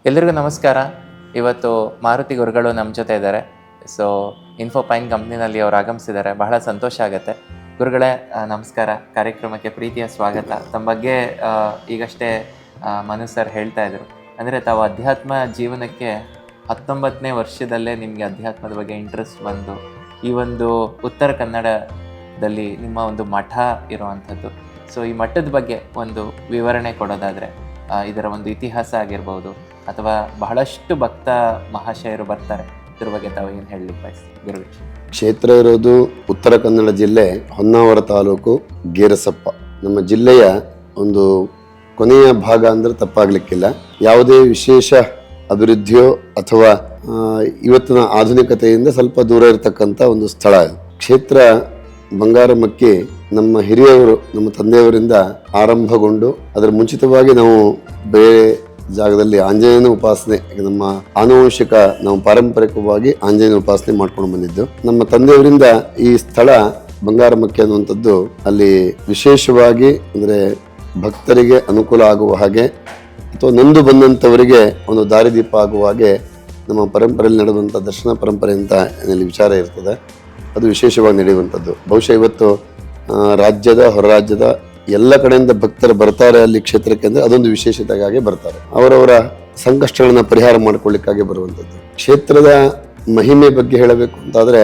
ಎಲ್ರಿಗೂ ನಮಸ್ಕಾರ. ಇವತ್ತು ಮಾರುತಿ ಗುರುಗಳು ನಮ್ಮ ಜೊತೆ ಇದ್ದಾರೆ. ಸೊ ಇನ್ಫೋಪೈನ್ ಕಂಪ್ನಿನಲ್ಲಿ ಅವರು ಆಗಮಿಸಿದ್ದಾರೆ. ಬಹಳ ಸಂತೋಷ ಆಗುತ್ತೆ. ಗುರುಗಳೇ ನಮಸ್ಕಾರ. ಕಾರ್ಯಕ್ರಮಕ್ಕೆ ಪ್ರೀತಿಯ ಸ್ವಾಗತ. ತಮ್ಮ ಬಗ್ಗೆ ಈಗಷ್ಟೇ ಮನು ಸರ್ ಹೇಳ್ತಾ ಇದ್ರು, ಅಂದರೆ ತಾವು ಅಧ್ಯಾತ್ಮ ಜೀವನಕ್ಕೆ 19ನೇ ವರ್ಷದಲ್ಲೇ ನಿಮಗೆ ಅಧ್ಯಾತ್ಮದ ಬಗ್ಗೆ ಇಂಟ್ರೆಸ್ಟ್ ಬಂದು ಈ ಒಂದು ಉತ್ತರ ಕನ್ನಡದಲ್ಲಿ ನಿಮ್ಮ ಒಂದು ಮಠ ಇರುವಂಥದ್ದು. ಸೊ ಈ ಮಠದ ಬಗ್ಗೆ ಒಂದು ವಿವರಣೆ ಕೊಡೋದಾದರೆ, ಇದರ ಒಂದು ಇತಿಹಾಸ ಆಗಿರ್ಬೋದು ಅಥವಾ ಬಹಳಷ್ಟು ಭಕ್ತ ಮಹಾಶಯರು ಬರ್ತಾರೆ, ಇದ್ರ ಬಗ್ಗೆ ತಾವು ಏನು ಹೇಳಲಿಕ್ಕೆ ಬಯಸ್ತೀವಿ ಗುರುಗಳು? ಕ್ಷೇತ್ರ ಇರೋದು ಉತ್ತರ ಕನ್ನಡ ಜಿಲ್ಲೆ ಹೊನ್ನಾವರ ತಾಲೂಕು ಗೇರಸಪ್ಪ. ನಮ್ಮ ಜಿಲ್ಲೆಯ ಒಂದು ಕೊನೆಯ ಭಾಗ ಅಂದ್ರೆ ತಪ್ಪಾಗ್ಲಿಕ್ಕಿಲ್ಲ. ಯಾವುದೇ ವಿಶೇಷ ಅಭಿವೃದ್ಧಿಯೋ ಅಥವಾ ಇವತ್ತಿನ ಆಧುನಿಕತೆಯಿಂದ ಸ್ವಲ್ಪ ದೂರ ಇರತಕ್ಕಂಥ ಒಂದು ಸ್ಥಳ. ಕ್ಷೇತ್ರ ಬಂಗಾರಮಕ್ಕಿ ನಮ್ಮ ಹಿರಿಯವರು, ನಮ್ಮ ತಂದೆಯವರಿಂದ ಆರಂಭಗೊಂಡು ಅದರ ಮುಂಚಿತವಾಗಿ ನಾವು ಬೇರೆ ಜಾಗದಲ್ಲಿ ಆಂಜನೇಯನ ಉಪಾಸನೆ, ನಮ್ಮ ಆನುವಂಶಿಕ ನಾವು ಪಾರಂಪರಿಕವಾಗಿ ಆಂಜನೇಯನ ಉಪಾಸನೆ ಮಾಡ್ಕೊಂಡು ಬಂದಿದ್ದು. ನಮ್ಮ ತಂದೆಯವರಿಂದ ಈ ಸ್ಥಳ ಬಂಗಾರಮಕ್ಕಿ ಅನ್ನುವಂಥದ್ದು ಅಲ್ಲಿ ವಿಶೇಷವಾಗಿ ಅಂದರೆ ಭಕ್ತರಿಗೆ ಅನುಕೂಲ ಆಗುವ ಹಾಗೆ ಅಥವಾ ನೊಂದು ಬಂದಂಥವರಿಗೆ ಒಂದು ದಾರಿದೀಪ ಆಗುವ ಹಾಗೆ ನಮ್ಮ ಪರಂಪರೆಯಲ್ಲಿ ನಡೆಯುವಂಥ ದರ್ಶನ ಪರಂಪರೆ ಅಂತ ಏನಲ್ಲಿ ವಿಚಾರ ಇರ್ತದೆ, ಅದು ವಿಶೇಷವಾಗಿ ನಡೆಯುವಂಥದ್ದು. ಬಹುಶಃ ಇವತ್ತು ರಾಜ್ಯದ ಹೊರ ರಾಜ್ಯದ ಎಲ್ಲ ಕಡೆಯಿಂದ ಭಕ್ತರು ಬರ್ತಾರೆ ಅಲ್ಲಿ ಕ್ಷೇತ್ರಕ್ಕೆ, ಅಂದರೆ ಅದೊಂದು ವಿಶೇಷತೆಗಾಗಿ ಬರ್ತಾರೆ. ಅವರವರ ಸಂಕಷ್ಟಗಳನ್ನ ಪರಿಹಾರ ಮಾಡ್ಕೊಳ್ಳಿಕ್ಕಾಗಿ ಬರುವಂಥದ್ದು. ಕ್ಷೇತ್ರದ ಮಹಿಮೆ ಬಗ್ಗೆ ಹೇಳಬೇಕು ಅಂತಾದ್ರೆ,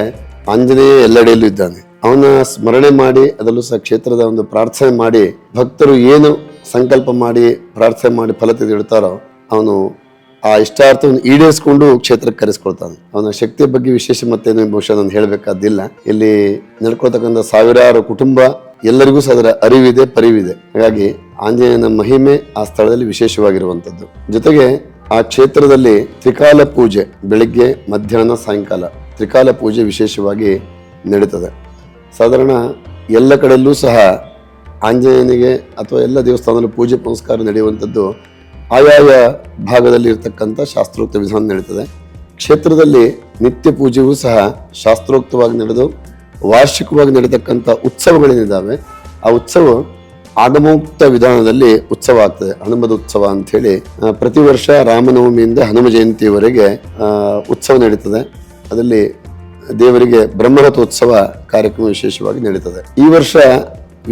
ಆಂಜನೇಯ ಎಲ್ಲೆಡೆಯಲ್ಲೂ ಇದ್ದಾನೆ. ಅವನ ಸ್ಮರಣೆ ಮಾಡಿ ಅದರಲ್ಲೂ ಸಹ ಕ್ಷೇತ್ರದ ಒಂದು ಪ್ರಾರ್ಥನೆ ಮಾಡಿ ಭಕ್ತರು ಏನು ಸಂಕಲ್ಪ ಮಾಡಿ ಪ್ರಾರ್ಥನೆ ಮಾಡಿ ಫಲ ತೆಗೆದಿಡ್ತಾರೋ ಅವನು ಆ ಇಷ್ಟಾರ್ಥವನ್ನು ಈಡೇರಿಸಿಕೊಂಡು ಕ್ಷೇತ್ರಕ್ಕೆ ಕರೆಸ್ಕೊಳ್ತಾನೆ. ಅವನ ಶಕ್ತಿಯ ಬಗ್ಗೆ ವಿಶೇಷ ಮತ್ತೇನು ಬಹುಶಃ ನಾನು ಹೇಳಬೇಕಾದಿಲ್ಲ. ಇಲ್ಲಿ ನಡ್ಕೊಳ್ತಕ್ಕಂಥ ಸಾವಿರಾರು ಕುಟುಂಬ ಎಲ್ಲರಿಗೂ ಸಹ ಅದರ ಅರಿವಿದೆ, ಪರಿವಿದೆ. ಹಾಗಾಗಿ ಆಂಜನೇಯನ ಮಹಿಮೆ ಆ ಸ್ಥಳದಲ್ಲಿ ವಿಶೇಷವಾಗಿರುವಂಥದ್ದು. ಜೊತೆಗೆ ಆ ಕ್ಷೇತ್ರದಲ್ಲಿ ತ್ರಿಕಾಲ ಪೂಜೆ, ಬೆಳಿಗ್ಗೆ ಮಧ್ಯಾಹ್ನ ಸಾಯಂಕಾಲ ತ್ರಿಕಾಲ ಪೂಜೆ ವಿಶೇಷವಾಗಿ ನಡೀತದೆ. ಸಾಧಾರಣ ಎಲ್ಲ ಕಡೆಯಲ್ಲೂ ಸಹ ಆಂಜನೇಯನಿಗೆ ಅಥವಾ ಎಲ್ಲ ದೇವಸ್ಥಾನದಲ್ಲೂ ಪೂಜೆ ಪುನಸ್ಕಾರ ನಡೆಯುವಂಥದ್ದು ಆಯಾಯ ಭಾಗದಲ್ಲಿ ಇರತಕ್ಕಂಥ ಶಾಸ್ತ್ರೋಕ್ತ ವಿಧಾನ ನಡೀತದೆ. ಕ್ಷೇತ್ರದಲ್ಲಿ ನಿತ್ಯ ಪೂಜೆಯೂ ಸಹ ಶಾಸ್ತ್ರೋಕ್ತವಾಗಿ ನಡೆದು ವಾರ್ಷಿಕವಾಗಿ ನಡೀತಕ್ಕಂಥ ಉತ್ಸವಗಳೇನಿದ್ದಾವೆ, ಆ ಉತ್ಸವ ಆಗಮೋಕ್ತ ವಿಧಾನದಲ್ಲಿ ಉತ್ಸವ ಆಗ್ತದೆ. ಹನುಮದ ಉತ್ಸವ ಅಂತ ಹೇಳಿ ಪ್ರತಿ ವರ್ಷ ರಾಮನವಮಿಯಿಂದ ಹನುಮ ಜಯಂತಿಯವರೆಗೆ ಉತ್ಸವ ನಡೀತದೆ. ಅದರಲ್ಲಿ ದೇವರಿಗೆ ಬ್ರಹ್ಮರಥೋತ್ಸವ ಕಾರ್ಯಕ್ರಮ ವಿಶೇಷವಾಗಿ ನಡೀತದೆ. ಈ ವರ್ಷ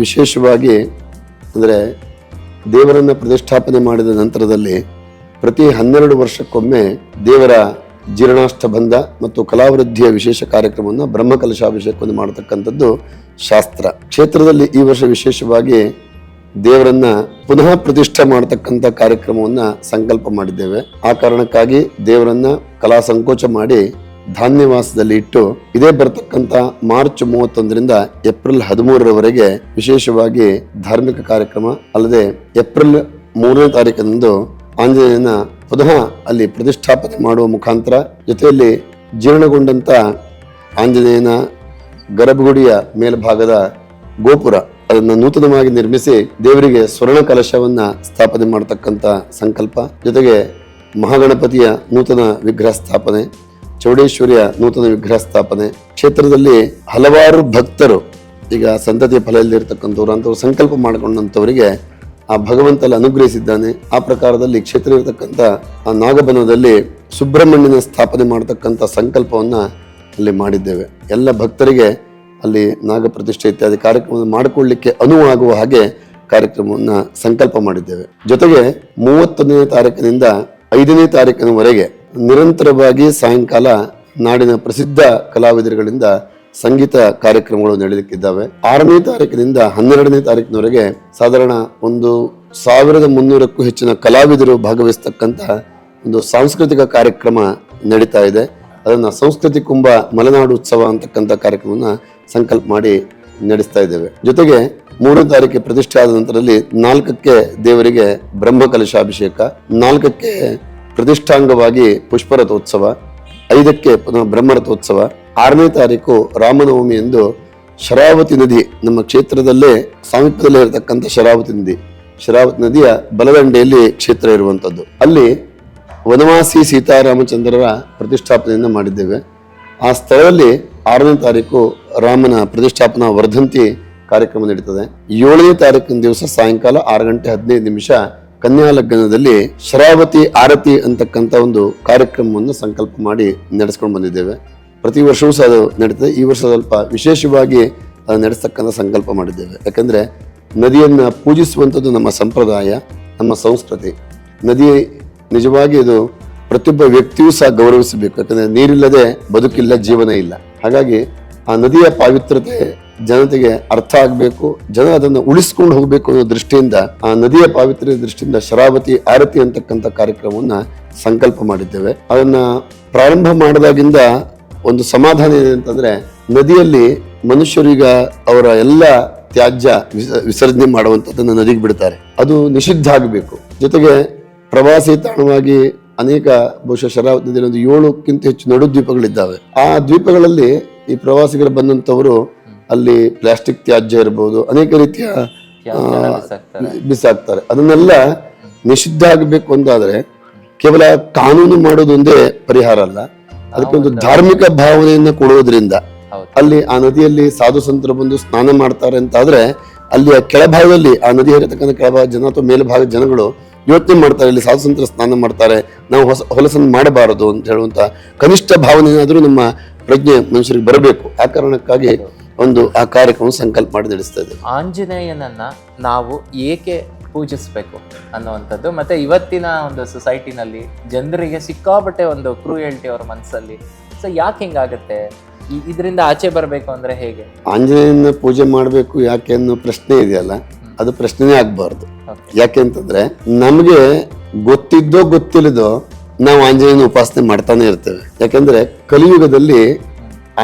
ವಿಶೇಷವಾಗಿ ಅಂದರೆ ದೇವರನ್ನ ಪ್ರತಿಷ್ಠಾಪನೆ ಮಾಡಿದ ನಂತರದಲ್ಲಿ ಪ್ರತಿ 12 ವರ್ಷಕ್ಕೊಮ್ಮೆ ದೇವರ ಜೀರ್ಣಾಷ್ಟಬಂಧ ಮತ್ತು ಕಲಾವೃದ್ಧಿಯ ವಿಶೇಷ ಕಾರ್ಯಕ್ರಮವನ್ನು ಬ್ರಹ್ಮಕಲಶಾಭಿಷೇಕವನ್ನು ಮಾಡತಕ್ಕಂಥದ್ದು ಶಾಸ್ತ್ರ. ಕ್ಷೇತ್ರದಲ್ಲಿ ಈ ವರ್ಷ ವಿಶೇಷವಾಗಿ ದೇವರನ್ನ ಪುನಃ ಪ್ರತಿಷ್ಠೆ ಮಾಡತಕ್ಕಂಥ ಕಾರ್ಯಕ್ರಮವನ್ನ ಸಂಕಲ್ಪ ಮಾಡಿದ್ದೇವೆ. ಆ ಕಾರಣಕ್ಕಾಗಿ ದೇವರನ್ನ ಕಲಾ ಸಂಕೋಚ ಮಾಡಿ ಧಾನ್ಯವಾಸದಲ್ಲಿ ಇಟ್ಟು ಇದೇ ಬರ್ತಕ್ಕಂಥ ಮಾರ್ಚ್ 31ರಿಂದ ಏಪ್ರಿಲ್ 13ರವರೆಗೆ ವಿಶೇಷವಾಗಿ ಧಾರ್ಮಿಕ ಕಾರ್ಯಕ್ರಮ, ಅಲ್ಲದೆ ಏಪ್ರಿಲ್ 3ನೇ ತಾರೀಕಿನಂದು ಆಂಜನೇಯನ ಪುನಃ ಅಲ್ಲಿ ಪ್ರತಿಷ್ಠಾಪನೆ ಮಾಡುವ ಮುಖಾಂತರ ಜೊತೆಯಲ್ಲಿ ಜೀರ್ಣಗೊಂಡಂತ ಆಂಜನೇಯನ ಗರ್ಭಗುಡಿಯ ಮೇಲ್ಭಾಗದ ಗೋಪುರ ಅದನ್ನು ನೂತನವಾಗಿ ನಿರ್ಮಿಸಿ ದೇವರಿಗೆ ಸ್ವರ್ಣ ಕಲಶವನ್ನ ಸ್ಥಾಪನೆ ಮಾಡತಕ್ಕಂಥ ಸಂಕಲ್ಪ, ಜೊತೆಗೆ ಮಹಾಗಣಪತಿಯ ನೂತನ ವಿಗ್ರಹ ಸ್ಥಾಪನೆ, ಚೌಡೇಶ್ವರಿಯ ನೂತನ ವಿಗ್ರಹ ಸ್ಥಾಪನೆ. ಕ್ಷೇತ್ರದಲ್ಲಿ ಹಲವಾರು ಭಕ್ತರು ಈಗ ಸಂತತಿಯ ಫಲ ಇಲ್ಲಿರ್ತಕ್ಕಂಥವ್ರು ಅಂಥವ್ರು ಸಂಕಲ್ಪ ಮಾಡಿಕೊಂಡಂಥವರಿಗೆ ಆ ಭಗವಂತಲ್ಲಿ ಅನುಗ್ರಹಿಸಿದ್ದಾನೆ. ಆ ಪ್ರಕಾರದಲ್ಲಿ ಕ್ಷೇತ್ರ ಇರತಕ್ಕಂಥ ಆ ನಾಗಬನದಲ್ಲಿ ಸುಬ್ರಹ್ಮಣ್ಯನ ಸ್ಥಾಪನೆ ಮಾಡತಕ್ಕಂಥ ಸಂಕಲ್ಪವನ್ನ ಅಲ್ಲಿ ಮಾಡಿದ್ದೇವೆ. ಎಲ್ಲ ಭಕ್ತರಿಗೆ ಅಲ್ಲಿ ನಾಗ ಪ್ರತಿಷ್ಠೆ ಇತ್ಯಾದಿ ಕಾರ್ಯಕ್ರಮ ಮಾಡಿಕೊಳ್ಳಿಕ್ಕೆ ಅನುವಾಗುವ ಹಾಗೆ ಕಾರ್ಯಕ್ರಮವನ್ನ ಸಂಕಲ್ಪ ಮಾಡಿದ್ದೇವೆ. ಜೊತೆಗೆ 31ನೇ ತಾರೀಕಿನಿಂದ 5ನೇ ತಾರೀಕಿನವರೆಗೆ ನಿರಂತರವಾಗಿ ಸಾಯಂಕಾಲ ನಾಡಿನ ಪ್ರಸಿದ್ಧ ಕಲಾವಿದರುಗಳಿಂದ ಸಂಗೀತ ಕಾರ್ಯಕ್ರಮಗಳು ನಡೆಯಲಿಕ್ಕಿದ್ದಾವೆ. 6ನೇ ತಾರೀಕಿನಿಂದ 12ನೇ ತಾರೀಕಿನವರೆಗೆ ಸಾಧಾರಣ 1300ಕ್ಕೂ ಹೆಚ್ಚಿನ ಕಲಾವಿದರು ಭಾಗವಹಿಸ್ತಕ್ಕಂಥ ಒಂದು ಸಾಂಸ್ಕೃತಿಕ ಕಾರ್ಯಕ್ರಮ ನಡೀತಾ ಇದೆ. ಅದನ್ನ ಸಂಸ್ಕೃತಿ ಕುಂಭ ಮಲೆನಾಡು ಉತ್ಸವ ಅಂತಕ್ಕಂಥ ಕಾರ್ಯಕ್ರಮವನ್ನ ಸಂಕಲ್ಪ ಮಾಡಿ ನಡೆಸ್ತಾ ಇದ್ದೇವೆ. ಜೊತೆಗೆ 3ನೇ ತಾರೀಕಿಗೆ ಪ್ರತಿಷ್ಠೆ ಆದ ನಂತರದಲ್ಲಿ 4ಕ್ಕೆ ದೇವರಿಗೆ ಬ್ರಹ್ಮಕಲಶಾಭಿಷೇಕ, 4ಕ್ಕೆ ಪ್ರತಿಷ್ಠಾಂಗವಾಗಿ ಪುಷ್ಪರಥೋತ್ಸವ, 5ಕ್ಕೆ ಪುನಃ ಬ್ರಹ್ಮರಥೋತ್ಸವ, 6ನೇ ತಾರೀಕು ರಾಮನವಮಿ ಎಂದು ಶರಾವತಿ ನದಿ, ನಮ್ಮ ಕ್ಷೇತ್ರದಲ್ಲೇ ಸಾಮೀಪ್ಯದಲ್ಲೇ ಇರತಕ್ಕಂಥ ಶರಾವತಿ ನದಿಯ ಬಲದಂಡೆಯಲ್ಲಿ ಕ್ಷೇತ್ರ ಇರುವಂತದ್ದು. ಅಲ್ಲಿ ವನವಾಸಿ ಸೀತಾರಾಮಚಂದ್ರರ ಪ್ರತಿಷ್ಠಾಪನೆಯನ್ನು ಮಾಡಿದ್ದೇವೆ. ಆ ಸ್ಥಳದಲ್ಲಿ 6ನೇ ತಾರೀಕು ರಾಮನ ಪ್ರತಿಷ್ಠಾಪನಾ ವರ್ಧಂತಿ ಕಾರ್ಯಕ್ರಮ ನಡೀತದೆ. 7ನೇ ತಾರೀಕಿನ ದಿವಸ ಸಾಯಂಕಾಲ 6 ಗಂಟೆ 15 ನಿಮಿಷ ಕನ್ಯಾ ಲಗ್ನದಲ್ಲಿ ಶರಾವತಿ ಆರತಿ ಅಂತಕ್ಕಂಥ ಒಂದು ಕಾರ್ಯಕ್ರಮವನ್ನು ಸಂಕಲ್ಪ ಮಾಡಿ ನಡೆಸ್ಕೊಂಡು ಬಂದಿದ್ದೇವೆ. ಪ್ರತಿ ವರ್ಷವೂ ಸಹ ಅದು ನಡೀತದೆ. ಈ ವರ್ಷ ಸ್ವಲ್ಪ ವಿಶೇಷವಾಗಿ ಅದು ನಡೆಸ್ತಕ್ಕಂಥ ಸಂಕಲ್ಪ ಮಾಡಿದ್ದೇವೆ. ಯಾಕಂದ್ರೆ ನದಿಯನ್ನ ಪೂಜಿಸುವಂಥದ್ದು ನಮ್ಮ ಸಂಪ್ರದಾಯ, ನಮ್ಮ ಸಂಸ್ಕೃತಿ. ನದಿ ನಿಜವಾಗಿ ಇದು ಪ್ರತಿಯೊಬ್ಬ ವ್ಯಕ್ತಿಯೂ ಸಹ ಗೌರವಿಸಬೇಕು. ಯಾಕಂದ್ರೆ ನೀರಿಲ್ಲದೆ ಬದುಕಿಲ್ಲ, ಜೀವನ ಇಲ್ಲ. ಹಾಗಾಗಿ ಆ ನದಿಯ ಪಾವಿತ್ರತೆ ಜನತೆಗೆ ಅರ್ಥ ಆಗಬೇಕು, ಜನ ಅದನ್ನು ಉಳಿಸ್ಕೊಂಡು ಹೋಗ್ಬೇಕು ಅನ್ನೋ ದೃಷ್ಟಿಯಿಂದ, ಆ ನದಿಯ ಪಾವಿತ್ರ್ಯ ದೃಷ್ಟಿಯಿಂದ ಶರಾವತಿ ಆರತಿ ಅಂತಕ್ಕಂಥ ಕಾರ್ಯಕ್ರಮವನ್ನ ಸಂಕಲ್ಪ ಮಾಡಿದ್ದೇವೆ. ಅದನ್ನ ಪ್ರಾರಂಭ ಮಾಡಿದಾಗಿಂದ ಒಂದು ಸಮಾಧಾನ ಇದೆ ಅಂತಂದ್ರೆ, ನದಿಯಲ್ಲಿ ಮನುಷ್ಯರೀಗ ಅವರ ಎಲ್ಲ ತ್ಯಾಜ್ಯ ವಿಸರ್ಜನೆ ಮಾಡುವಂಥದ್ದನ್ನು ನದಿಗೆ ಬಿಡ್ತಾರೆ. ಅದು ನಿಷಿದ್ಧ ಆಗಬೇಕು. ಜೊತೆಗೆ ಪ್ರವಾಸಿ ತಾಣವಾಗಿ ಅನೇಕ ಬಹುಶಃ ಶರಾವತಿ ನದಿಯಲ್ಲಿ ಒಂದು 7ಕ್ಕಿಂತ ಹೆಚ್ಚು ನಡು ದ್ವೀಪಗಳಿದ್ದಾವೆ. ಆ ದ್ವೀಪಗಳಲ್ಲಿ ಈ ಪ್ರವಾಸಿಗರು ಬಂದಂತವರು ಅಲ್ಲಿ ಪ್ಲಾಸ್ಟಿಕ್ ತ್ಯಾಜ್ಯ ಇರಬಹುದು, ಅನೇಕ ರೀತಿಯ ಬಿಸಾಕ್ತಾರೆ. ಅದನ್ನೆಲ್ಲ ನಿಷಿದ್ಧ ಆಗಬೇಕು ಅಂತಾದ್ರೆ ಕೇವಲ ಕಾನೂನು ಮಾಡೋದೊಂದೇ ಪರಿಹಾರ ಅಲ್ಲ, ಅದಕ್ಕೊಂದು ಧಾರ್ಮಿಕ ಭಾವನೆಯನ್ನ ಕೊಡುವುದರಿಂದ ಅಲ್ಲಿ ಆ ನದಿಯಲ್ಲಿ ಸಾಧು ಸಂತರು ಬಂದು ಸ್ನಾನ ಮಾಡ್ತಾರೆ ಅಂತಾದ್ರೆ ಅಲ್ಲಿ ಕೆಳಭಾಗದಲ್ಲಿ ಆ ನದಿ ಹರಿಯತಕ್ಕಂಥ ಕೆಳಭಾಗ ಜನ ಅಥವಾ ಮೇಲ್ಭಾಗದ ಜನಗಳು ಯೋಚನೆ ಮಾಡ್ತಾರೆ, ಇಲ್ಲಿ ಸಾಧು ಸಂತರ ಸ್ನಾನ ಮಾಡ್ತಾರೆ, ನಾವು ಹೊಲಸನ್ನು ಮಾಡಬಾರದು ಅಂತ ಹೇಳುವಂತ ಕನಿಷ್ಠ ಭಾವನೆ ಏನಾದ್ರೂ ನಮ್ಮ ಪ್ರಜ್ಞೆ ಮನುಷ್ಯರಿಗೆ ಬರಬೇಕು. ಆ ಕಾರಣಕ್ಕಾಗಿ ಒಂದು ಆ ಕಾರ್ಯಕ್ರಮ ಸಂಕಲ್ಪ ಮಾಡಿ ನಡೆಸ್ತಾ ಇದೆ. ಆಂಜನೇಯನನ್ನ ನಾವು ಏಕೆ ಪೂಜಿಸ್ಬೇಕು ಅನ್ನುವಂಥದ್ದು, ಮತ್ತೆ ಇವತ್ತಿನ ಒಂದು ಸೊಸೈಟಿನಲ್ಲಿ ಜನರಿಗೆ ಸಿಕ್ಕಾಪಟ್ಟೆ ಒಂದು ಕ್ರೂಯಲ್ಟಿ ಅವ್ರ ಮನಸ್ಸಲ್ಲಿ. ಸೊ ಯಾಕೆ ಹಿಂಗಾಗತ್ತೆ, ಇದರಿಂದ ಆಚೆ ಬರಬೇಕು ಅಂದ್ರೆ ಹೇಗೆ? ಆಂಜನೇಯನ ಪೂಜೆ ಮಾಡಬೇಕು ಯಾಕೆ ಅನ್ನೋ ಪ್ರಶ್ನೆ ಇದೆಯಲ್ಲ, ಅದು ಪ್ರಶ್ನೆನೇ ಆಗ್ಬಾರ್ದು. ಯಾಕೆ ಅಂತಂದ್ರೆ ನಮ್ಗೆ ಗೊತ್ತಿದ್ದೋ ಗೊತ್ತಿಲ್ಲದೋ ನಾವು ಆಂಜನೇಯನ ಉಪಾಸನೆ ಮಾಡ್ತಾನೆ ಇರ್ತೇವೆ. ಯಾಕಂದ್ರೆ ಕಲಿಯುಗದಲ್ಲಿ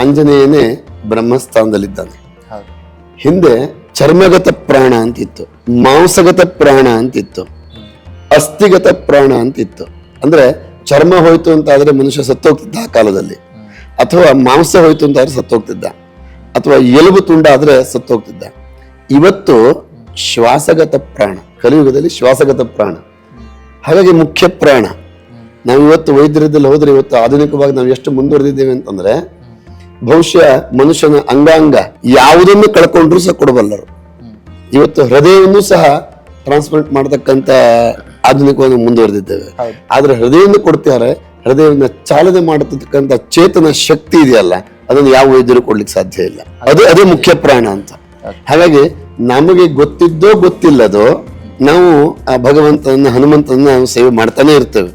ಆಂಜನೇಯನೇ ಬ್ರಹ್ಮಸ್ಥಾನದಲ್ಲಿದ್ದಾನೆ. ಹಿಂದೆ ಚರ್ಮಗತ ಪ್ರಾಣ ಅಂತಿತ್ತು, ಮಾಂಸಗತ ಪ್ರಾಣ ಅಂತಿತ್ತು, ಅಸ್ಥಿಗತ ಪ್ರಾಣ ಅಂತಿತ್ತು. ಅಂದ್ರೆ ಚರ್ಮ ಹೋಯ್ತು ಅಂತ ಆದ್ರೆ ಮನುಷ್ಯ ಸತ್ತೋಗ್ತಿದ್ದ ಆ ಕಾಲದಲ್ಲಿ, ಅಥವಾ ಮಾಂಸ ಹೋಯ್ತು ಅಂತ ಆದ್ರೆ ಸತ್ತೋಗ್ತಿದ್ದ, ಅಥವಾ ಎಲುಬು ತುಂಡ ಆದ್ರೆ ಸತ್ತೋಗ್ತಿದ್ದ. ಇವತ್ತು ಶ್ವಾಸಗತ ಪ್ರಾಣ, ಕಲಿಯುಗದಲ್ಲಿ ಶ್ವಾಸಗತ ಪ್ರಾಣ. ಹಾಗಾಗಿ ಮುಖ್ಯ ಪ್ರಾಣ. ನಾವು ಇವತ್ತು ವೈದ್ಯರದಲ್ಲಿ ಹೋದ್ರೆ, ಇವತ್ತು ಆಧುನಿಕವಾಗಿ ನಾವು ಎಷ್ಟು ಮುಂದುವರೆದಿದ್ದೇವೆ ಅಂತಂದ್ರೆ, ಬಹುಶಃ ಮನುಷ್ಯನ ಅಂಗಾಂಗ ಯಾವುದನ್ನು ಕಳ್ಕೊಂಡ್ರು ಸಹ ಕೊಡಬಲ್ಲರು. ಇವತ್ತು ಹೃದಯವನ್ನು ಸಹ ಟ್ರಾನ್ಸ್ಪ್ಲಾಂಟ್ ಮಾಡತಕ್ಕಂತ ಆಧುನಿಕವಾಗಿ ಮುಂದುವರೆದಿದ್ದೇವೆ. ಆದ್ರೆ ಹೃದಯವನ್ನು ಕೊಡ್ತಾರೆ, ಹೃದಯವನ್ನು ಚಾಲನೆ ಮಾಡತಕ್ಕಂತ ಚೇತನ ಶಕ್ತಿ ಇದೆಯಲ್ಲ, ಅದನ್ನು ಯಾವ ವೈದ್ಯರು ಕೊಡ್ಲಿಕ್ಕೆ ಸಾಧ್ಯ ಇಲ್ಲ. ಅದೇ ಮುಖ್ಯ ಪ್ರಾಣ ಅಂತ. ಹಾಗಾಗಿ ನಮಗೆ ಗೊತ್ತಿದ್ದೋ ಗೊತ್ತಿಲ್ಲದೋ ನಾವು ಆ ಭಗವಂತನ ಹನುಮಂತನ ಸೇವೆ ಮಾಡ್ತಾನೆ ಇರ್ತೇವೆ.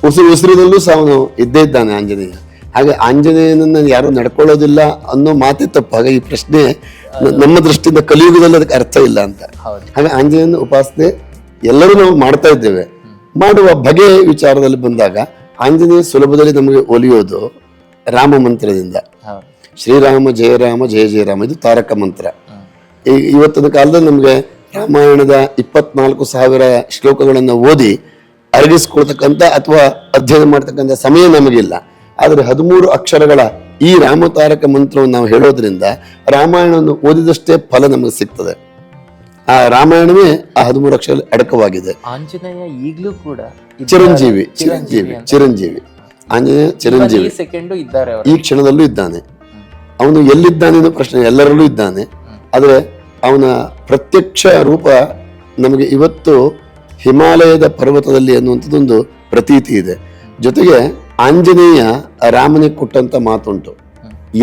ಉಸಿರಿನಲ್ಲೂ ಸಹ ಅವನು ಇದ್ದೇ ಇದ್ದಾನೆ ಆಂಜನೇಯ. ಹಾಗೆ ಆಂಜನೇಯನನ್ನ ಯಾರು ನಡ್ಕೊಳ್ಳೋದಿಲ್ಲ ಅನ್ನೋ ಮಾತೇ ತಪ್ಪು. ಹಾಗೆ ಈ ಪ್ರಶ್ನೆ ನಮ್ಮ ದೃಷ್ಟಿಯಿಂದ ಕಲಿಯುಗದಲ್ಲಿ ಅದಕ್ಕೆ ಅರ್ಥ ಇಲ್ಲ ಅಂತ. ಹಾಗೆ ಆಂಜನೇಯನ ಉಪಾಸನೆ ಎಲ್ಲರೂ ನಾವು ಮಾಡ್ತಾ ಇದ್ದೇವೆ. ಮಾಡುವ ಬಗೆ ವಿಚಾರದಲ್ಲಿ ಬಂದಾಗ ಆಂಜನೇಯ ಸುಲಭದಲ್ಲಿ ನಮಗೆ ಒಲಿಯೋದು ರಾಮ ಮಂತ್ರದಿಂದ. ಶ್ರೀರಾಮ ಜಯ ರಾಮ ಜಯ ಜಯ ರಾಮ, ಇದು ತಾರಕ ಮಂತ್ರ. ಇವತ್ತಿನ ಕಾಲದಲ್ಲಿ ನಮ್ಗೆ ರಾಮಾಯಣದ 24,000 ಶ್ಲೋಕಗಳನ್ನು ಓದಿ ಅರಗಿಸ್ಕೊಳ್ತಕ್ಕಂಥ ಅಥವಾ ಅಧ್ಯಯನ ಮಾಡ್ತಕ್ಕಂಥ ಸಮಯ ನಮಗಿಲ್ಲ. ಆದ್ರೆ 13 ಅಕ್ಷರಗಳ ಈ ರಾಮತಾರಕ ಮಂತ್ರವನ್ನು ನಾವು ಹೇಳೋದ್ರಿಂದ ರಾಮಾಯಣವನ್ನು ಓದಿದಷ್ಟೇ ಫಲ ನಮಗೆ ಸಿಗ್ತದೆ. ಆ ರಾಮಾಯಣವೇ ಆ 13 ಅಕ್ಷರ ಅಡಕವಾಗಿದೆ. ಆಂಜನೇಯ ಈಗಲೂ ಕೂಡ ಚಿರಂಜೀವಿ ಚಿರಂಜೀವಿ ಚಿರಂಜೀವಿ ಆಂಜನೇಯ ಚಿರಂಜೀವಿ ಈ ಕ್ಷಣದಲ್ಲೂ ಇದ್ದಾನೆ. ಅವನು ಎಲ್ಲಿದ್ದಾನೆ ಅನ್ನೋ ಪ್ರಶ್ನೆ ಎಲ್ಲರಲ್ಲೂ ಇದ್ದಾನೆ. ಆದ್ರೆ ಅವನ ಪ್ರತ್ಯಕ್ಷ ರೂಪ ನಮಗೆ ಇವತ್ತು ಹಿಮಾಲಯದ ಪರ್ವತದಲ್ಲಿ ಅನ್ನುವಂಥದ್ದೊಂದು ಪ್ರತೀತಿ ಇದೆ. ಜೊತೆಗೆ ಆಂಜನೇಯ ರಾಮನಿಗೆ ಕೊಟ್ಟಂತ ಮಾತುಂಟು,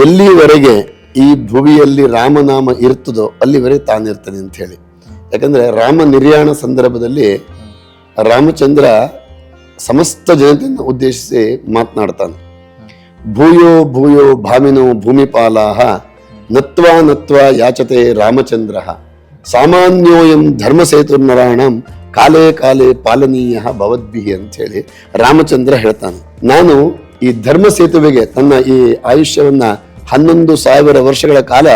ಎಲ್ಲಿವರೆಗೆ ಈ ಭುವಿಯಲ್ಲಿ ರಾಮನಾಮ ಇರ್ತದೋ ಅಲ್ಲಿವರೆಗೆ ತಾನಿರ್ತಾನೆ ಅಂತ ಹೇಳಿ. ಯಾಕಂದ್ರೆ ರಾಮ ನಿರ್ಯಾಣ ಸಂದರ್ಭದಲ್ಲಿ ರಾಮಚಂದ್ರ ಸಮಸ್ತ ಜನತೆಯನ್ನು ಉದ್ದೇಶಿಸಿ ಮಾತನಾಡ್ತಾನೆ. ಭೂಯೋ ಭೂಯೋ ಭಾಮಿನೋ ಭೂಮಿಪಾಲಾಹ ನತ್ವಾ ನತ್ವಾ ಯಾಚತೆ ರಾಮಚಂದ್ರ ಸಾಮಾನ್ಯೋಯಂ ಧರ್ಮಸೇತುರ್ನರಾಯಣಂ ಕಾಲೇ ಕಾಲೇ ಪಾಲನೀಯ ಭವದ್ಭಿಹಿ ಅಂತ ಹೇಳಿ ರಾಮಚಂದ್ರ ಹೇಳ್ತಾನೆ. ನಾನು ಈ ಧರ್ಮ ಸೇತುವೆಗೆ ತನ್ನ ಈ ಆಯುಷ್ಯವನ್ನ 11,000 ವರ್ಷಗಳ ಕಾಲ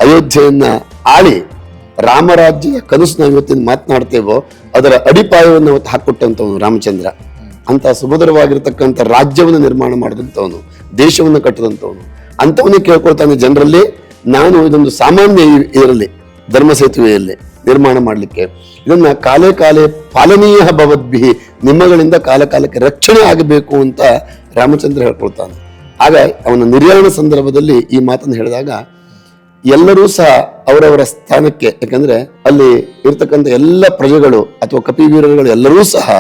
ಅಯೋಧ್ಯೆಯನ್ನ ಆಳಿ ರಾಮರಾಜ್ಯದ ಕನಸು ನಾವು ಇವತ್ತಿನ ಮಾತನಾಡ್ತೇವೋ ಅದರ ಅಡಿಪಾಯವನ್ನು ಅವತ್ತು ಹಾಕೊಟ್ಟಂತವನು ರಾಮಚಂದ್ರ. ಅಂತ ಸುಭದ್ರವಾಗಿರ್ತಕ್ಕಂಥ ರಾಜ್ಯವನ್ನು ನಿರ್ಮಾಣ ಮಾಡಿದಂಥವನು, ದೇಶವನ್ನು ಕಟ್ಟಿದಂಥವನು. ಅಂಥವನ್ನೇ ಕೇಳ್ಕೊಳ್ತಾನೆ ಜನರಲ್ಲಿ, ನಾನು ಇದೊಂದು ಸಾಮಾನ್ಯ ಇದರಲ್ಲಿ ಧರ್ಮ ಸೇತುವೆಯಲ್ಲಿ ನಿರ್ಮಾಣ ಮಾಡಲಿಕ್ಕೆ ಇದನ್ನ ಕಾಲೇ ಕಾಲೇ ಪಾಲನೀಯ ಭವದ್ಭಿಹಿ, ನಿಮ್ಮಗಳಿಂದ ಕಾಲ ಕಾಲಕ್ಕೆ ರಕ್ಷಣೆ ಆಗಬೇಕು ಅಂತ ರಾಮಚಂದ್ರ ಹೇಳ್ಕೊಳ್ತಾನೆ. ಆಗ ಅವನ ನಿರ್ಯಾಣ ಸಂದರ್ಭದಲ್ಲಿ ಈ ಮಾತನ್ನು ಹೇಳಿದಾಗ ಎಲ್ಲರೂ ಸಹ ಅವರವರ ಸ್ಥಾನಕ್ಕೆ, ಯಾಕಂದ್ರೆ ಅಲ್ಲಿ ಇರ್ತಕ್ಕಂಥ ಎಲ್ಲ ಪ್ರಜೆಗಳು ಅಥವಾ ಕಪಿವೀರರುಗಳು ಎಲ್ಲರೂ ಸಹ